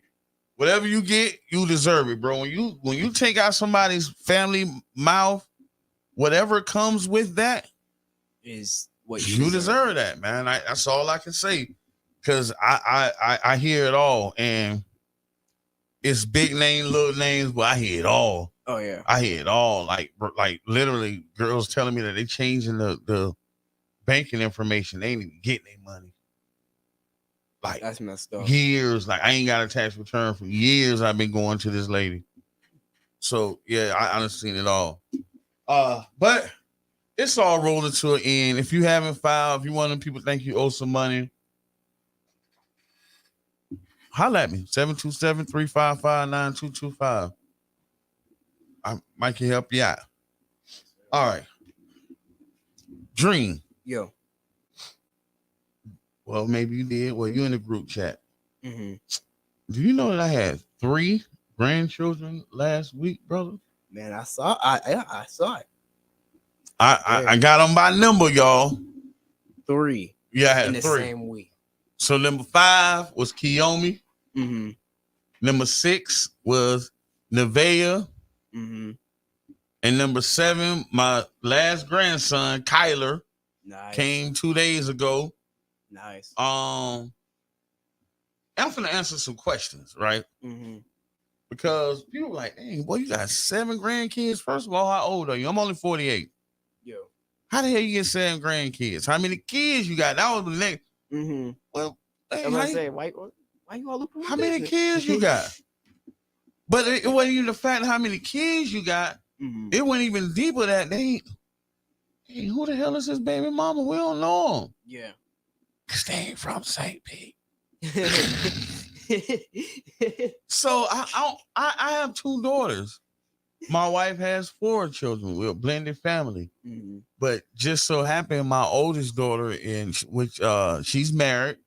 Whatever you get, you deserve it, bro. When you take out somebody's family mouth, whatever comes with that is what you deserve that, man. That's all I can say. Cause I hear it all, and it's big names, little names, but I hear it all. Oh yeah, I hear it all. Like literally, girls telling me that they changing the banking information. They ain't even getting their money. Like that's messed up. Years, like I ain't got a tax return for years. I've been going to this lady. So yeah, I done seen it all. But it's all rolling to an end. If you haven't filed, if you want them people think you owe some money, holla at me. 727-355-9225. I might can help you out. All right. Dream. Yo. Well, maybe you did. Well, you in the group chat. Mm-hmm. Do you know that I had 3 grandchildren last week, brother? Man, I saw. I saw it. I got them by number, y'all. 3. Yeah, I had in the 3 same week. So number 5 was Kiyomi. Mm-hmm. Number 6 was Nevaeh. Mm-hmm. And number 7, my last grandson, Kyler, came 2 days ago. Nice. I'm gonna answer some questions, right? Mm-hmm. Because people are like, hey, boy, you got 7 grandkids. First of all, how old are you? I'm only 48. Yo. How the hell you get 7 grandkids? How many kids you got? That was the next. Mm-hmm. Well, hey, I'm gonna say, why you all looking? How many kids you got? But it wasn't even the fact how many kids you got. Mm-hmm. It went even deeper that hey, who the hell is this baby mama? We don't know them. Yeah. Cause they ain't from St. Pete. So I have 2 daughters. My wife has 4 children. We're a blended family. Mm-hmm. But just so happened my oldest daughter, in which she's married.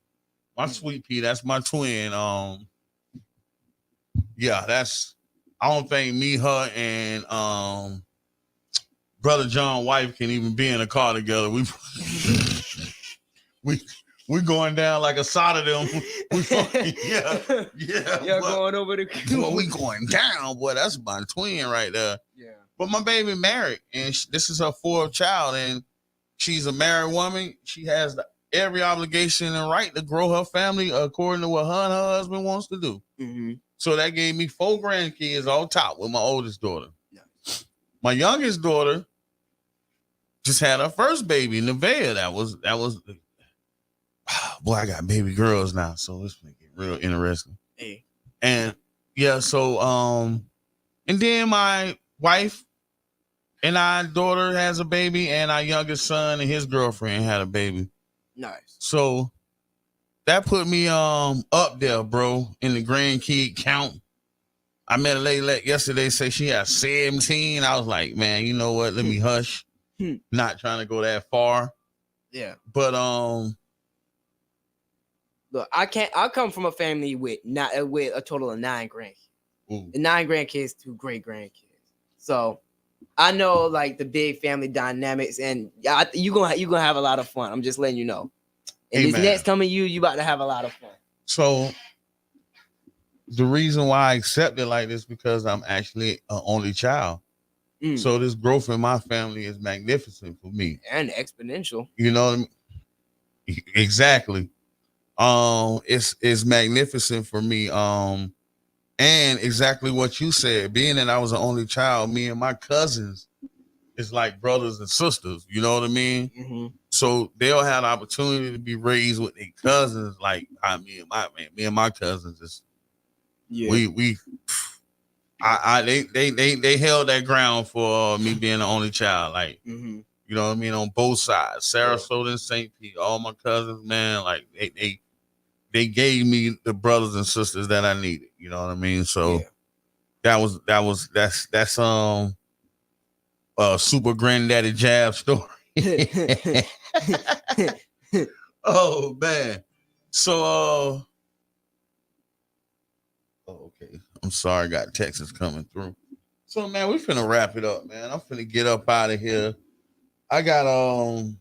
My sweet pea, that's my twin. Yeah, that's I don't think me, her, and brother John wife can even be in a car together. We going down like a sod of them. Yeah. Y'all going over the we going down, boy. That's my twin right there. Yeah. But my baby married, and this is her 4th child, and she's a married woman. She has every obligation and right to grow her family according to what her and her husband wants to do. Mm-hmm. So that gave me 4 grandkids on top with my oldest daughter. Yeah. My youngest daughter just had her first baby, Nevaeh. That was boy, I got baby girls now, so it's gonna get real interesting. Hey. And yeah, so and then my wife and our daughter has a baby, and our youngest son and his girlfriend had a baby. Nice. So that put me up there, bro, in the grandkid count. I met a lady yesterday, say she has 17. I was like, man, you know what? Let me hush. Not trying to go that far. Yeah. But look, I come from a family with a total of 9 grandkids. Ooh. and 9 grandkids, 2 great grandkids. So I know like the big family dynamics, and you're gonna have a lot of fun. I'm just letting you know. And this next coming you about to have a lot of fun. So the reason why I accept it like this because I'm actually an only child. So this growth in my family is magnificent for me. And exponential. You know what I mean? Exactly. It's magnificent for me. And exactly what you said, being that I was the only child, me and my cousins is like brothers and sisters. You know what I mean? Mm-hmm. So they'll have the opportunity to be raised with their cousins. Like me and my cousins is they held that ground for me being the only child. Like you know what I mean, on both sides, Sarasota and St. Pete, all my cousins, man, like they gave me the brothers and sisters that I needed. You know what I mean? So that's super granddaddy jab story. Oh man. So okay. I'm sorry, I got Texas coming through. So man, we finna wrap it up, man. I'm finna get up out of here. I gotta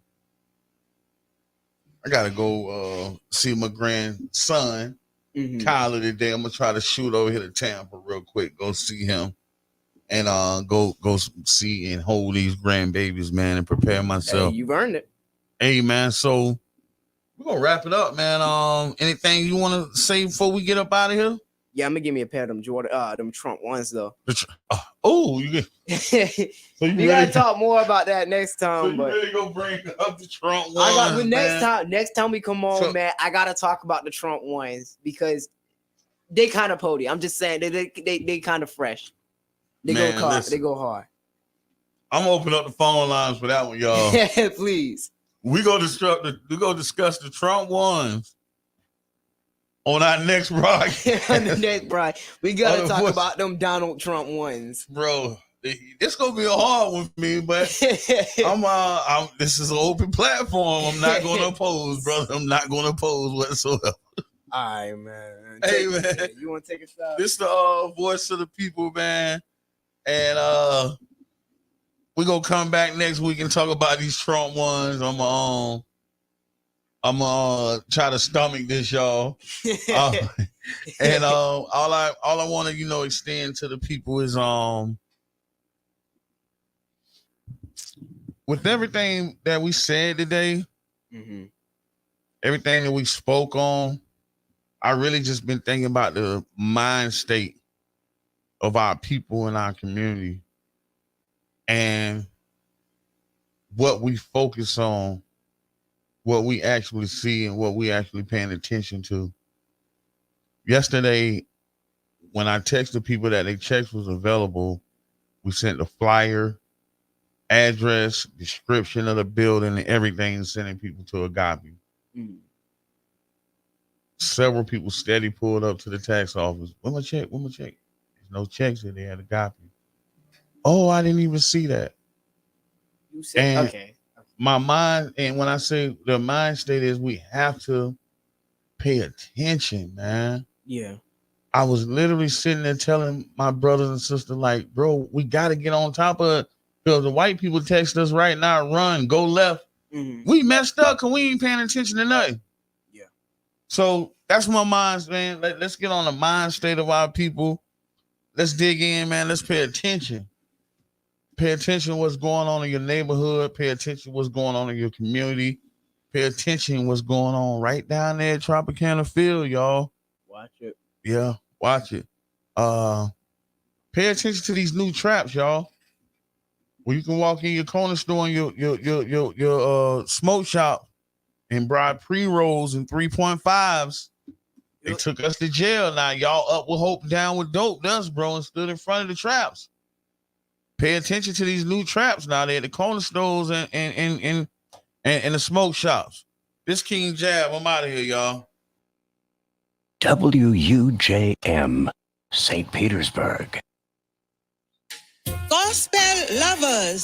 go see my grandson, Kyler, today. I'm gonna try to shoot over here to Tampa real quick, go see him, and go see and hold these grandbabies, man, and prepare myself. Hey, you've earned it. Hey man, so we're gonna wrap it up, man. Anything you wanna say before we get up out of here? Yeah, I'm gonna give me a pair of them them Trump ones though. You get. So we gotta talk more about that next time. So you really gonna bring up the Trump ones? I got next time we come on, man. I gotta talk about the Trump ones because they kind of potty. I'm just saying they kind of fresh. They go hard. I'm gonna open up the phone lines for that one, y'all. Please. We gonna discuss the Trump ones on our next broadcast. On the next broadcast, we gotta talk about them Donald Trump ones, bro. This gonna be a hard one for me, but I'm this is an open platform. I'm not gonna oppose, brother. I'm not gonna oppose whatsoever. All right, man. Hey, man. You want to take a shot? This the voice of the people, man. And we're gonna come back next week and talk about these Trump ones. I'm try to stomach this, y'all. And all I want to extend to the people is with everything that we said today, everything that we spoke on, I really just been thinking about the mind state of our people in our community and what we focus on, what we actually see and what we actually paying attention to. Yesterday, when I texted people that their checks was available, we sent the flyer, address, description of the building, and everything, sending people to Agape. Several people steady pulled up to the tax office. Where my check? There's no checks in there at Agape. Oh, I didn't even see that. You said, okay. My mind, and when I say the mind state is we have to pay attention, man. Yeah. I was literally sitting there telling my brothers and sisters, like, bro, we got to get on top of it. Because the white people text us right now, run, go left. We messed up because we ain't paying attention to nothing. Yeah. So that's my mind, man. Let's get on the mind state of our people. Let's dig in, man. Let's pay attention. Pay attention to what's going on in your neighborhood. Pay attention to what's going on in your community. Pay attention to what's going on right down there at Tropicana Field, y'all. Watch it. Yeah, watch it. Pay attention to these new traps, y'all. Where you can walk in your corner store and your smoke shop and buy pre-rolls and 3.5s. They took us to jail. Now y'all up with hope, down with dope. That's bro, and stood in front of the traps. Pay attention to these new traps now. They're at the corner stores and the smoke shops. This King Jab, I'm out of here, y'all. WUJM, St. Petersburg. Gospel lovers.